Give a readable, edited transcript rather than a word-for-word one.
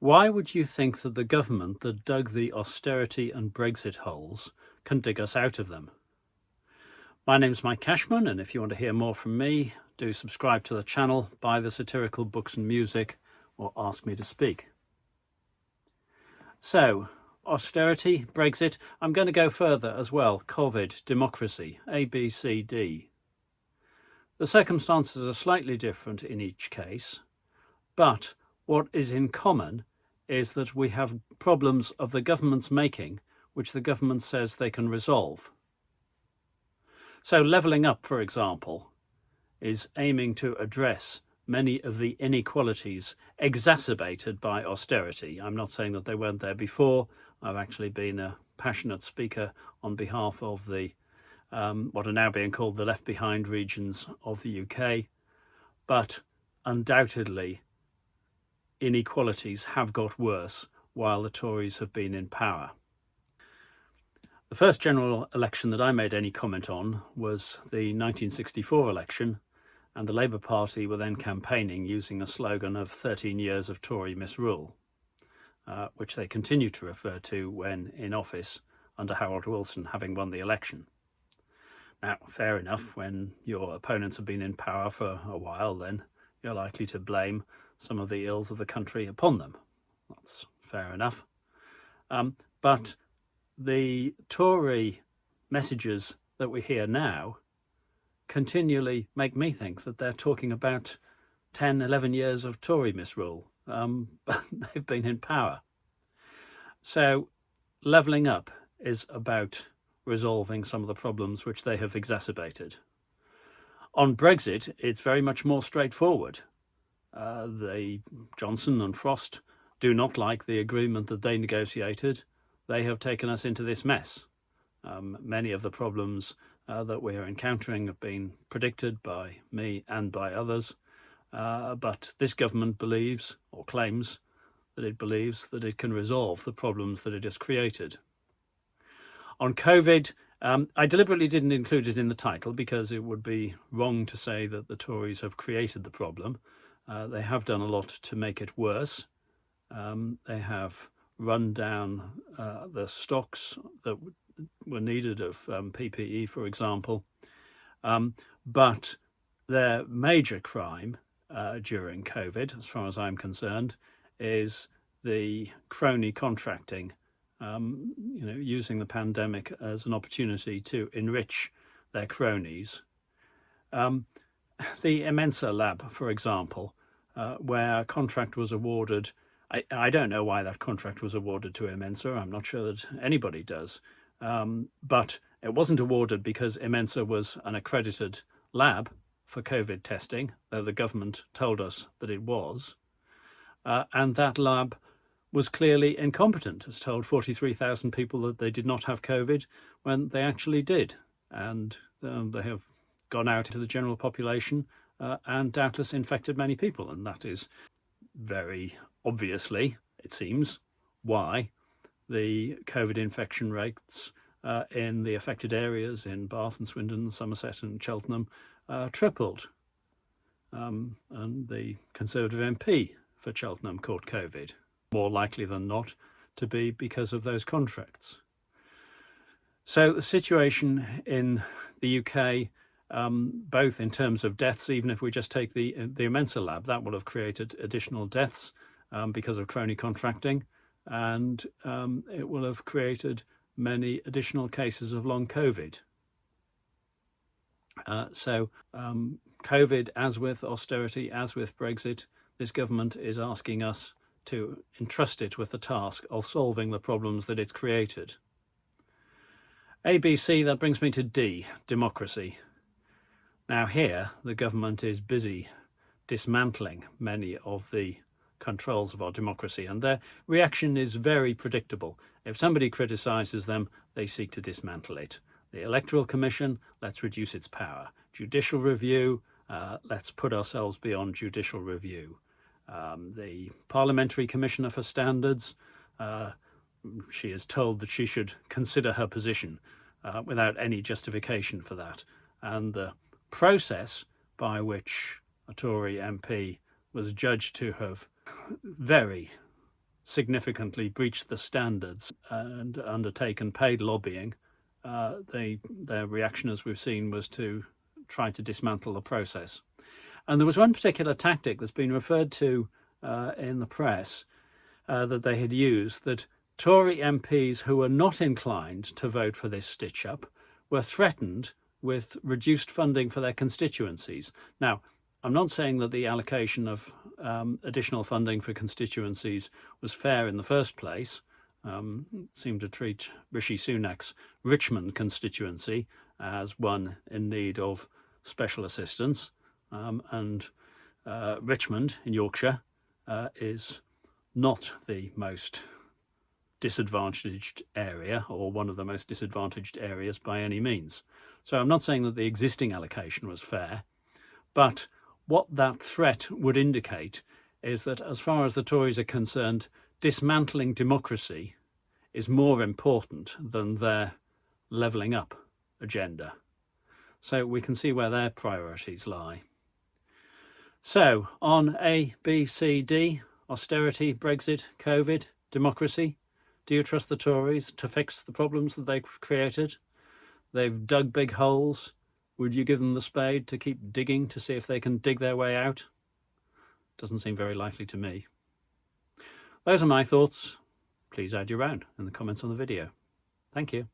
Why would you think that the government that dug the austerity and Brexit holes can dig us out of them? My name's Mike Cashman, and if you want to hear more from me, do subscribe to the channel, buy the satirical books and music, or ask me to speak. So, austerity, Brexit, I'm going to go further as well. COVID, democracy, A, B, C, D. The circumstances are slightly different in each case, but what is in common is that we have problems of the government's making, which the government says they can resolve. So levelling up, for example, is aiming to address many of the inequalities exacerbated by austerity. I'm not saying that they weren't there before. I've actually been a passionate speaker on behalf of the what are now being called the left behind regions of the UK, but undoubtedly inequalities have got worse while the Tories have been in power. The first general election that I made any comment on was the 1964 election, and the Labour Party were then campaigning using a slogan of 13 years of Tory misrule, which they continued to refer to when in office under Harold Wilson, having won the election. Now, fair enough, when your opponents have been in power for a while, then you're likely to blame some of the ills of the country upon them. That's fair enough. But the Tory messages that we hear now continually make me think that they're talking about 10, 11 years of Tory misrule. But they've been in power. So levelling up is about resolving some of the problems which they have exacerbated. On Brexit, it's very much more straightforward. The Johnson and Frost do not like the agreement that they negotiated. They have taken us into this mess. Many of the problems that we are encountering have been predicted by me and by others, but this government believes, or claims, that it believes that it can resolve the problems that it has created. On COVID, I deliberately didn't include it in the title because it would be wrong to say that the Tories have created the problem. They have done a lot to make it worse. They have run down the stocks that were needed of PPE, for example. But their major crime during COVID, as far as I'm concerned, is the crony contracting, using the pandemic as an opportunity to enrich their cronies. The Immensa lab, for example, where a contract was awarded, I don't know why that contract was awarded to Immensa. I'm not sure that anybody does. But it wasn't awarded because Immensa was an accredited lab for COVID testing, though the government told us that it was. And that lab was clearly incompetent, has told 43,000 people that they did not have COVID when they actually did. And they have gone out into the general population and doubtless infected many people. And that is very obviously, it seems, why the COVID infection rates in the affected areas in Bath and Swindon, Somerset and Cheltenham tripled. And the Conservative MP for Cheltenham caught COVID, more likely than not to be because of those contracts. So the situation in the UK, both in terms of deaths, even if we just take the Immensa lab, that will have created additional deaths because of crony contracting, and it will have created many additional cases of long COVID. So COVID, as with austerity, as with Brexit, this government is asking us to entrust it with the task of solving the problems that it's created. ABC, that brings me to D, democracy. Now here, the government is busy dismantling many of the controls of our democracy, and their reaction is very predictable. If somebody criticises them, they seek to dismantle it. The Electoral Commission, let's reduce its power. Judicial review, let's put ourselves beyond judicial review. The Parliamentary Commissioner for Standards, she is told that she should consider her position without any justification for that. And the process by which a Tory MP was judged to have very significantly breached the standards and undertaken paid lobbying, their reaction, as we've seen, was to try to dismantle the process. And there was one particular tactic that's been referred to in the press that they had used, that Tory MPs who were not inclined to vote for this stitch-up were threatened with reduced funding for their constituencies. Now, I'm not saying that the allocation of additional funding for constituencies was fair in the first place. Seemed to treat Rishi Sunak's Richmond constituency as one in need of special assistance, and Richmond in Yorkshire is not the most disadvantaged area, or one of the most disadvantaged areas by any means. So I'm not saying that the existing allocation was fair, but what that threat would indicate is that, as far as the Tories are concerned, dismantling democracy is more important than their levelling up agenda. So we can see where their priorities lie. So on A, B, C, D, austerity, Brexit, COVID, democracy, do you trust the Tories to fix the problems that they've created? They've dug big holes. Would you give them the spade to keep digging to see if they can dig their way out? Doesn't seem very likely to me. Those are my thoughts. Please add your own in the comments on the video. Thank you.